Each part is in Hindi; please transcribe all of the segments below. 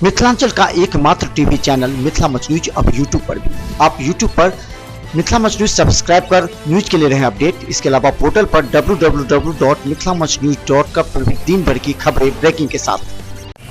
मिथिलांचल का एकमात्र TV channel Mithila much news अब यूट्यूब पर भी। आप यूट्यूब पर मिथिला मच न्यूज सब्सक्राइब कर न्यूज के लिए रहे अपडेट। इसके अलावा पोर्टल पर www.mithilamachnews.com पर भी दिन भर की खबरें ब्रेकिंग के साथ।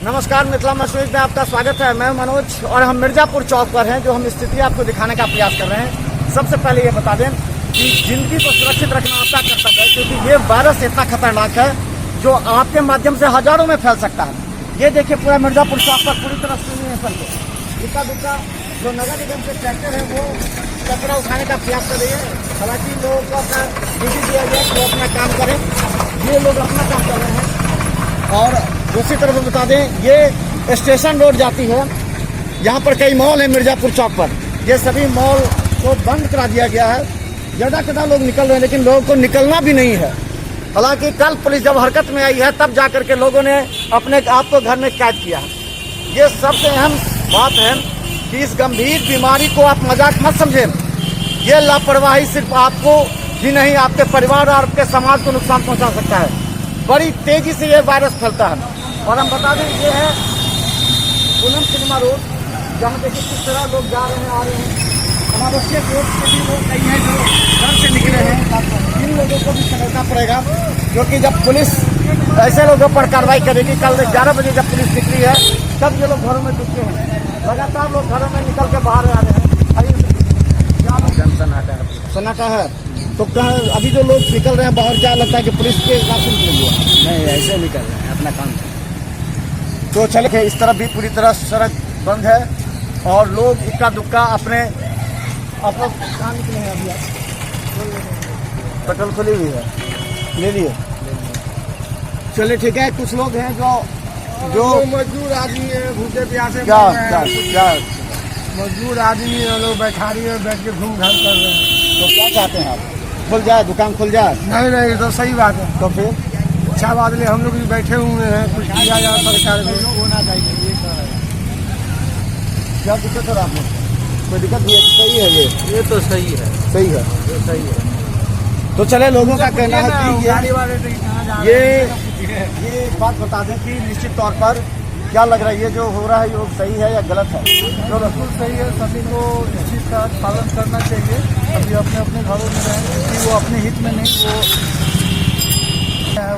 नमस्कार, मिथिला मच न्यूज में आपका स्वागत है। मैं मनोज और हम मिर्जापुर चौक पर हैं, जो हम स्थिति आपको दिखाने का प्रयास कर रहे हैं। सबसे पहले ये बता दें कि जिंदगी को सुरक्षित रखना आपका कर्तव्य है, क्योंकि ये वायरस इतना खतरनाक है जो आपके माध्यम से हजारों में फैल सकता है। ये देखिए, पूरा मिर्जापुर चौक पर पूरी तरह से इक्का दुक्का जो नगर निगम के ट्रैक्टर है वो कचरा उठाने का प्रयास कर रही है। हालांकि लोगों को अपना ड्यूटी दिया गया कि वो अपना काम करें, ये लोग अपना काम कर रहे हैं। और दूसरी तरफ बता दें, ये स्टेशन रोड जाती है, यहाँ पर कई मॉल है मिर्जापुर चौक पर। ये सभी मॉल को बंद करा दिया गया है। ज़्यादा लोग निकल रहे हैं, लेकिन लोगों को निकलना भी नहीं है। हालांकि कल पुलिस जब हरकत में आई है, तब जाकर के लोगों ने अपने आप को घर में कैद किया है। ये सबसे अहम बात है कि इस गंभीर बीमारी को आप मजाक मत समझें। ये लापरवाही सिर्फ आपको ही नहीं, आपके परिवार और आपके समाज को नुकसान पहुंचा सकता है। बड़ी तेजी से ये वायरस फैलता है। और हम बता दें, ये है पूनम सिनेमा रोड, जहाँ देखिए किस तरह लोग जा रहे हैं, आ रहे हैं। अनावश्यक रोड से भी लोग कई हैं जो घर से निकले हैं। इन लोगों को भी समझना पड़ेगा, क्योंकि जब पुलिस ऐसे लोगों पर कार्रवाई करेगी, कल 11 बजे जब पुलिस निकली है, तब ये लोग घरों में घुसते हैं। लगातार लोग घरों में निकल के बाहर आ रहे हैं। सन्नाटा है। तो अभी जो लोग निकल रहे हैं बाहर, क्या लगता है कि पुलिस के हिसाब से निकलेंगे? नहीं, ऐसे निकल रहे हैं अपना काम से। तो चलिए, इस तरफ भी पूरी तरह सड़क बंद है और लोग इक्का दुक्का अपने कहाँ निकले हैं। अभी पेट्रोल खुली हुई है, ले लिए। चलिए ठीक है। कुछ लोग हैं जो मजदूर आदमी है, भूखे प्यासे क्या मजदूर आदमी है, लोग बैठारी है, बैठ के घूम घाम कर रहे हैं। तो क्या चाहते हैं आप? खुल जाए, दुकान खुल जाए? नहीं, तो सही बात है। तो फिर अच्छा बात है, हम लोग भी बैठे हुए हैं, कुछ किया जाए सरकार में। होना चाहिए। क्या दिक्कत है आपको? कोई दिक्कत नहीं है? सही है, ये तो सही है, सही है, ये सही है। तो चले, लोगों का कहना है कि ये बात बता दें कि निश्चित तौर पर क्या लग रहा है, ये जो हो रहा है ये सही है या गलत है? तो बिल्कुल सही है। सभी को इस चीज़ का पालन करना चाहिए। अभी अपने अपने घरों में रहें, क्योंकि वो अपने हित में नहीं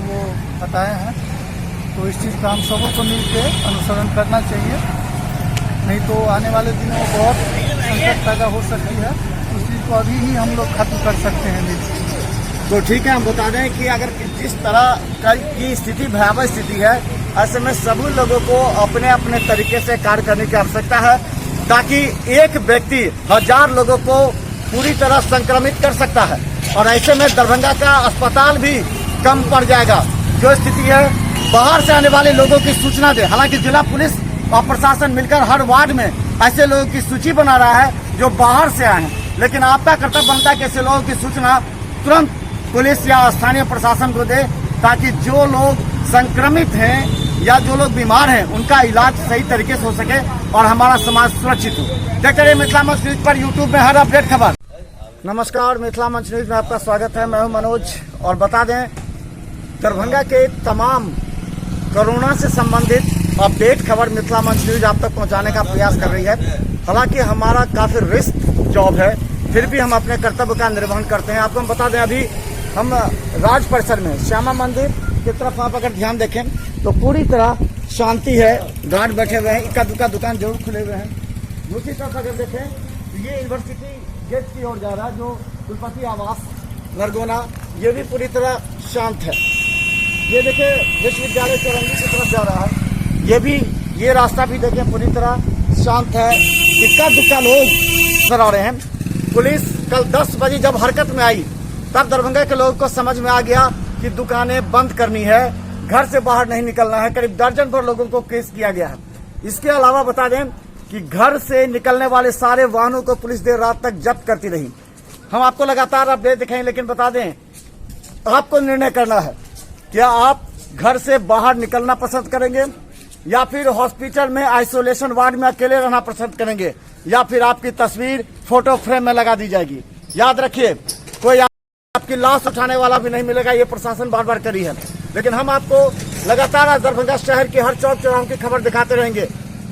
वो बताए हैं। तो इस चीज़ का हम सबों को मिलकर अनुसरण करना चाहिए, नहीं तो आने वाले दिनों में बहुत संकट पैदा हो सकती है। उस चीज़ को अभी ही हम लोग खत्म कर सकते हैं। तो ठीक है, हम बता दें कि अगर जिस तरह की स्थिति भयावह स्थिति है, ऐसे में सभी लोगों को अपने अपने तरीके से कार्य करने की आवश्यकता है, ताकि एक व्यक्ति 1000 लोगों को पूरी तरह संक्रमित कर सकता है। और ऐसे में दरभंगा का अस्पताल भी कम पड़ जाएगा। जो स्थिति है, बाहर से आने वाले लोगों की सूचना दे। हालांकि जिला पुलिस और प्रशासन मिलकर हर वार्ड में ऐसे लोगों की सूची बना रहा है जो बाहर से आए हैं, लेकिन आपका कर्तव्य बनता है कि ऐसे लोगों की सूचना तुरंत पुलिस या स्थानीय प्रशासन को दे, ताकि जो लोग संक्रमित हैं या जो लोग बीमार हैं उनका इलाज सही तरीके से हो सके और हमारा समाज सुरक्षित हो। देखते रहिए मिथिला मंच न्यूज पर यूट्यूब में हर अपडेट खबर। नमस्कार, मिथिला मंच न्यूज में आपका स्वागत है। मैं हूं मनोज और बता दें, दरभंगा के तमाम कोरोना से संबंधित अपडेट खबर मिथिला मंच न्यूज आप तक पहुंचाने का प्रयास कर रही है। हालांकि हमारा काफी रिस्क जॉब है, फिर भी हम अपने कर्तव्य का निर्वहन करते हैं। आपको हम बता दें, अभी हम राज परिसर में श्यामा मंदिर की तरफ आप अगर ध्यान देखें तो पूरी तरह शांति है। गार्ड बैठे हुए हैं, इक्का दुक्का दुकान जरूर खुले हुए हैं। दूसरी तरफ अगर देखें तो ये यूनिवर्सिटी गेट की ओर जा रहा है, जो कुलपति आवास नरगोना, ये भी पूरी तरह शांत है। ये देखिए, विश्वविद्यालय चौरंगी की तरफ जा रहा है, ये रास्ता भी देखें पूरी तरह शांत है। इक्का दुक्का लोग नजर आ रहे हैं। पुलिस कल 10 बजे जब हरकत में आई, तब दरभंगा के लोगों को समझ में आ गया कि दुकानें बंद करनी है, घर से बाहर नहीं निकलना है। करीब दर्जन भर लोगों को केस किया गया है। इसके अलावा बता दें कि घर से निकलने वाले सारे वाहनों को पुलिस देर रात तक जब्त करती रही। हम आपको लगातार अपडेट दिखाएं, लेकिन बता दें, आपको निर्णय करना है, क्या आप घर से बाहर निकलना पसंद करेंगे या फिर हॉस्पिटल में आइसोलेशन वार्ड में अकेले रहना पसंद करेंगे, या फिर आपकी तस्वीर फोटो फ्रेम में लगा दी जाएगी। याद रखिए, कोई आपकी लाश उठाने वाला भी नहीं मिलेगा। ये प्रशासन बार बार करी है, लेकिन हम आपको लगातार दरभंगा शहर के हर चौक चौराहों की खबर दिखाते रहेंगे।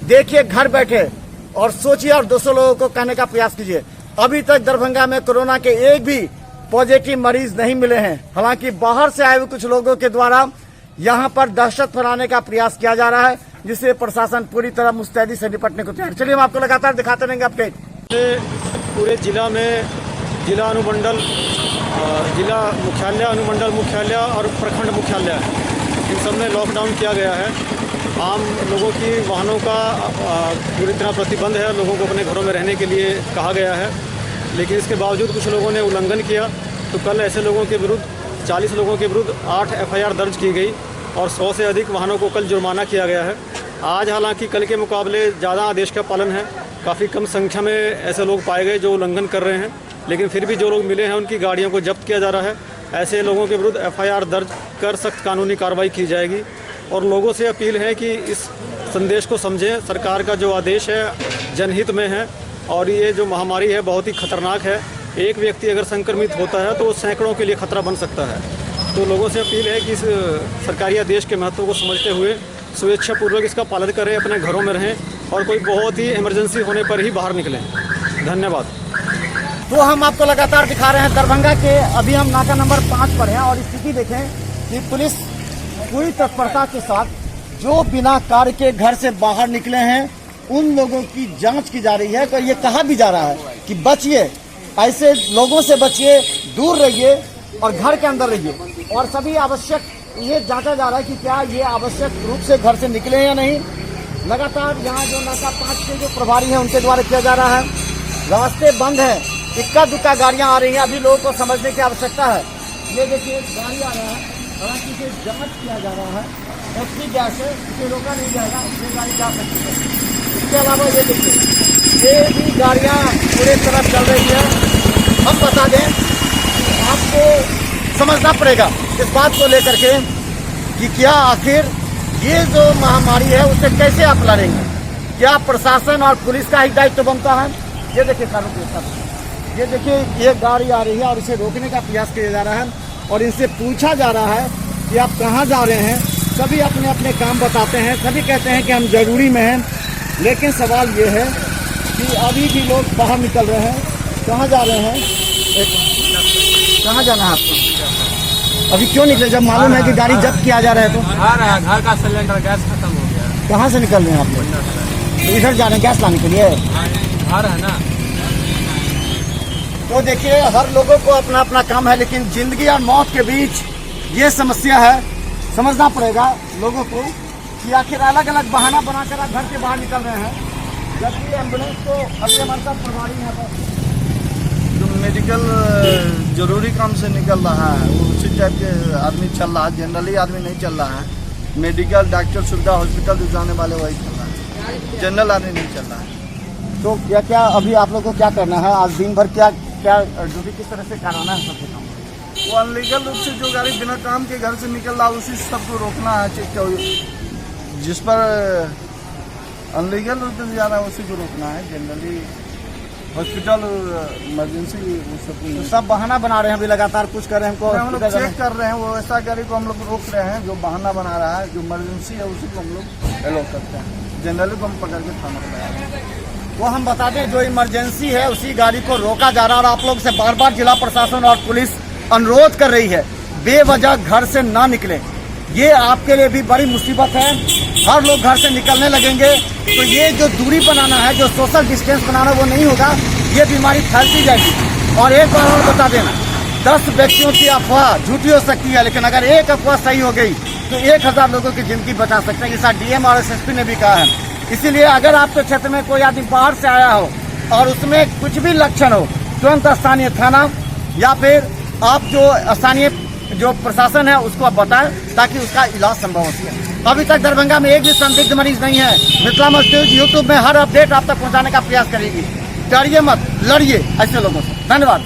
देखिए घर बैठे और सोचिए और 200 लोगों को कहने का प्रयास कीजिए। अभी तक दरभंगा में कोरोना के एक भी पॉजिटिव मरीज नहीं मिले हैं। हालांकि बाहर से आए हुए कुछ लोगों के द्वारा यहां पर दहशत फैलाने का प्रयास किया जा रहा है, जिससे प्रशासन पूरी तरह मुस्तैदी से निपटने को तैयार। चलिए हम आपको लगातार दिखाते रहेंगे अपडेट। पूरे जिला में जिला अनुमंडल, जिला मुख्यालय, अनुमंडल मुख्यालय और प्रखंड मुख्यालय, इन सब में लॉकडाउन किया गया है। आम लोगों की वाहनों का पूरी तरह प्रतिबंध है। लोगों को अपने घरों में रहने के लिए कहा गया है, लेकिन इसके बावजूद कुछ लोगों ने उल्लंघन किया। तो कल ऐसे लोगों के विरुद्ध 40 लोगों के विरुद्ध 8 FIR दर्ज की गई और 100 से अधिक वाहनों को कल जुर्माना किया गया है। आज हालांकि कल के मुकाबले ज़्यादा आदेश का पालन है। काफ़ी कम संख्या में ऐसे लोग पाए गए जो उल्लंघन कर रहे हैं, लेकिन फिर भी जो लोग मिले हैं उनकी गाड़ियों को जब्त किया जा रहा है। ऐसे लोगों के विरुद्ध FIR दर्ज कर सख्त कानूनी कार्रवाई की जाएगी। और लोगों से अपील है कि इस संदेश को समझें। सरकार का जो आदेश है जनहित में है और ये जो महामारी है बहुत ही खतरनाक है। एक व्यक्ति अगर संक्रमित होता है तो वो सैकड़ों के लिए खतरा बन सकता है। तो लोगों से अपील है कि इस सरकारी आदेश के महत्व को समझते हुए स्वेच्छापूर्वक इसका पालन करें, अपने घरों में रहें और कोई बहुत ही इमरजेंसी होने पर ही बाहर निकलें। धन्यवाद। तो हम आपको लगातार दिखा रहे हैं दरभंगा के, अभी हम नाका नंबर 5 पर हैं और स्थिति देखें कि पुलिस पूरी तत्परता के साथ जो बिना कार्य के घर से बाहर निकले हैं उन लोगों की जांच की जा रही है। तो ये कहा भी जा रहा है कि बचिए, ऐसे लोगों से बचिए, दूर रहिए और घर के अंदर रहिए। और सभी आवश्यक ये जांचा जा रहा है कि क्या ये आवश्यक रूप से घर से निकले या नहीं। लगातार यहाँ जो नाका 5 के जो प्रभारी हैं उनके द्वारा किया जा रहा है। रास्ते बंद हैं, इक्का दुक्का गाड़ियाँ आ रही हैं, अभी लोगों को समझने की आवश्यकता है। ये देखिए गाड़ी आ रहा है, हालांकि इसे जांच किया जा रहा है। एचपी गैस है, इसे रोका नहीं जाएगा, ये गाड़ी जा सकती है। इसके अलावा ये देखिए ये भी गाड़ियाँ पूरी तरफ चल रही है। हम बता दें आपको समझना पड़ेगा इस बात को लेकर के कि क्या आखिर ये जो महामारी है उसे कैसे आप लड़ेंगे। क्या प्रशासन और पुलिस का ही दायित्व बनता है। ये देखिए कानून के साथ, ये देखिए ये गाड़ी आ रही है और इसे रोकने का प्रयास किया जा रहा है और इनसे पूछा जा रहा है कि आप कहाँ जा रहे हैं। सभी अपने अपने काम बताते हैं, सभी कहते हैं कि हम जरूरी में हैं, लेकिन सवाल ये है कि अभी भी लोग बाहर निकल रहे हैं। कहाँ जा रहे हैं, कहाँ जाना है आपको? अभी क्यों निकले जब मालूम है कि गाड़ी जब्त किया जा रहा है? तो आ रहा है, घर का सिलेंडर गैस खत्म हो गया। कहाँ से निकल रहे हैं आप लोग? तो इधर जा रहे हैं गैस लाने के लिए। घर है ना। तो देखिए हर लोगों को अपना अपना काम है, लेकिन जिंदगी और मौत के बीच ये समस्या है। समझना पड़ेगा लोगों को कि आखिर अलग अलग बहाना बनाकर आप घर के बाहर निकल रहे हैं, जबकि एम्बुलेंस तो अभी हमारे साथ प्रभारी है। जो मेडिकल जरूरी काम से निकल रहा है वो उसी टाइप के आदमी चल रहा है, जनरली आदमी नहीं चल रहा है। मेडिकल डॉक्टर सुविधा हॉस्पिटल जो जाने वाले वही चल रहा है, जनरल आदमी नहीं चल रहा है। तो क्या क्या अभी आप लोगों को क्या करना है? आज दिन भर क्या क्या ड्यूटी किस तरह से कराना है सबसे काम? वो अनलीगल रूप से जो गाड़ी बिना काम के घर से निकल रहा है उसी सबको रोकना है। जिस पर अनलीगल रूप से जा रहा है उसी को रोकना है। जनरली हॉस्पिटल इमरजेंसी तो सब बहाना बना रहे हैं, अभी लगातार कुछ कर रहे हैं। हम लोग चेक कर रहे हैं, वो ऐसा गाड़ी को हम लोग रोक रहे हैं जो बहाना बना रहा है, जो इमरजेंसी है उसी को हम लोग अलाउ करते हैं। जनरली को हम पकड़ के थाना पर लाया है। वो हम बता दें जो इमरजेंसी है उसी गाड़ी को रोका जा रहा है। और आप लोग से बार बार जिला प्रशासन और पुलिस अनुरोध कर रही है बेवजह घर से ना निकले। ये आपके लिए भी बड़ी मुसीबत है। हर लोग घर से निकलने लगेंगे तो ये जो दूरी बनाना है, जो सोशल डिस्टेंस बनाना, वो नहीं होगा। ये बीमारी फैलती जाएगी। और एक बार और बता देना, 10 व्यक्तियों की अफवाह झूठी हो सकती है, लेकिन अगर एक अफवाह सही हो गई तो 1000 लोगों की जिंदगी बचा सकते हैं। ऐसा डीएम और एसएसपी ने भी कहा है। इसीलिए अगर आपके क्षेत्र में कोई आदमी बाहर से आया हो और उसमें कुछ भी लक्षण हो, तुरंत स्थानीय थाना या फिर आप जो स्थानीय जो प्रशासन है उसको आप बताएं ताकि उसका इलाज संभव हो सके। अभी तक दरभंगा में एक भी संदिग्ध मरीज नहीं है। मिथिलामच न्यूज यूट्यूब में हर अपडेट आप तक पहुंचाने का प्रयास करेगी। डरिए मत, लड़िए ऐसे लोगों से। धन्यवाद।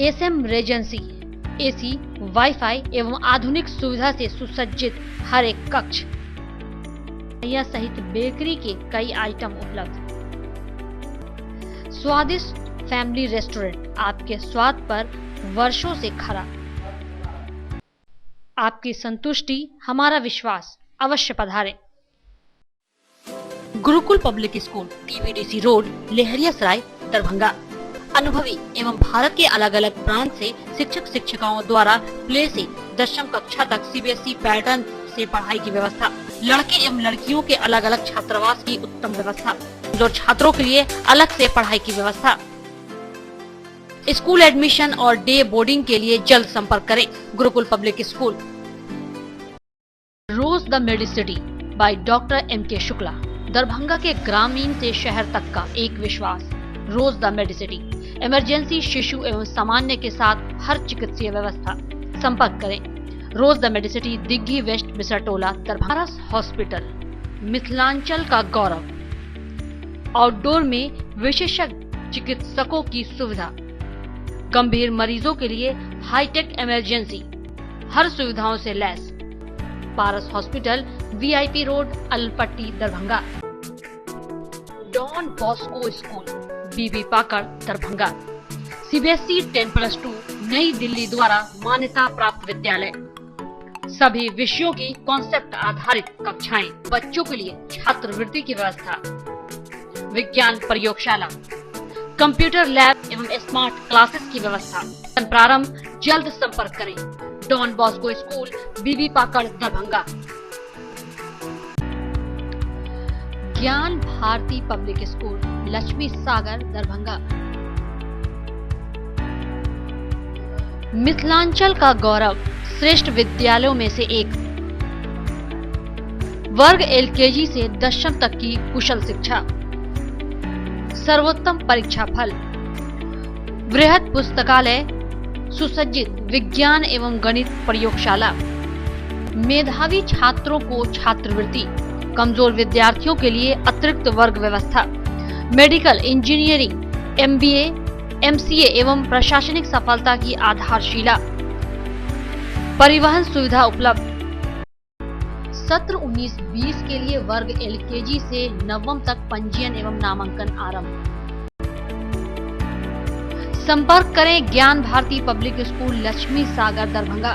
एसएम रेजेंसी एसी, वाईफाई एवं आधुनिक सुविधा से सुसज्जित हर एक कक्ष यह सहित बेकरी के कई आइटम उपलब्ध। स्वादिष्ट फैमिली रेस्टोरेंट आपके स्वाद पर वर्षों से खरा। आपकी संतुष्टि हमारा विश्वास। अवश्य पधारें। Gurukul public school, TVDC road, Laheriasarai, Darbhanga. अनुभवी एवं भारत के अलग अलग प्रांत से शिक्षक शिक्षिकाओं द्वारा प्ले से दशम कक्षा तक CBSE पैटर्न से पढ़ाई की व्यवस्था। लड़के एवं लड़कियों के अलग अलग छात्रावास की उत्तम व्यवस्था। जो छात्रों के लिए अलग से पढ़ाई की व्यवस्था। स्कूल एडमिशन और डे बोर्डिंग के लिए जल्द संपर्क करें। Gurukul public school. Rose the Medicity by doctor MK Shukla. Darbhanga के ग्रामीण से शहर तक का एक विश्वास। रोज द मेडिसिटी। इमरजेंसी, शिशु एवं सामान्य के साथ हर चिकित्सीय व्यवस्था। संपर्क करें। Rose the Medicity, Digghi west, Bisartola, Darbhanga. Hospital, Mithilanchal का गौरव। आउटडोर में विशेषज्ञ चिकित्सकों की सुविधा। गंभीर मरीजों के लिए हाईटेक इमरजेंसी, हर सुविधाओं से लैस। Paras hospital, VIP road, Alpatti, Darbhanga. Don Bosco school, BB Pakar, Darbhanga. CBSE 10+2 नई दिल्ली द्वारा मान्यता प्राप्त विद्यालय। सभी विषयों की कॉन्सेप्ट आधारित कक्षाएं। बच्चों के लिए छात्रवृत्ति की व्यवस्था। विज्ञान प्रयोगशाला, कंप्यूटर लैब एवं स्मार्ट क्लासेस की व्यवस्था। प्रारंभ, जल्द संपर्क करें। Don Bosco school, BB Pakar, Darbhanga. ज्ञान भारती पब्लिक स्कूल, लक्ष्मी सागर, दरभंगा। मिथिलांचल का गौरव, श्रेष्ठ विद्यालयों में से एक। वर्ग LKG से दशम तक की कुशल शिक्षा। सर्वोत्तम परीक्षा फल। वृहद पुस्तकालय, सुसज्जित विज्ञान एवं गणित प्रयोगशाला। मेधावी छात्रों को छात्रवृत्ति। कमजोर विद्यार्थियों के लिए अतिरिक्त वर्ग व्यवस्था। मेडिकल, इंजीनियरिंग, MBA, MCA एवं प्रशासनिक सफलता की आधारशिला। परिवहन सुविधा उपलब्ध। सत्र 19-20 के लिए वर्ग LKG से नवम तक पंजीयन एवं नामांकन आरंभ। संपर्क करें ज्ञान भारती पब्लिक स्कूल, लक्ष्मी सागर, दरभंगा।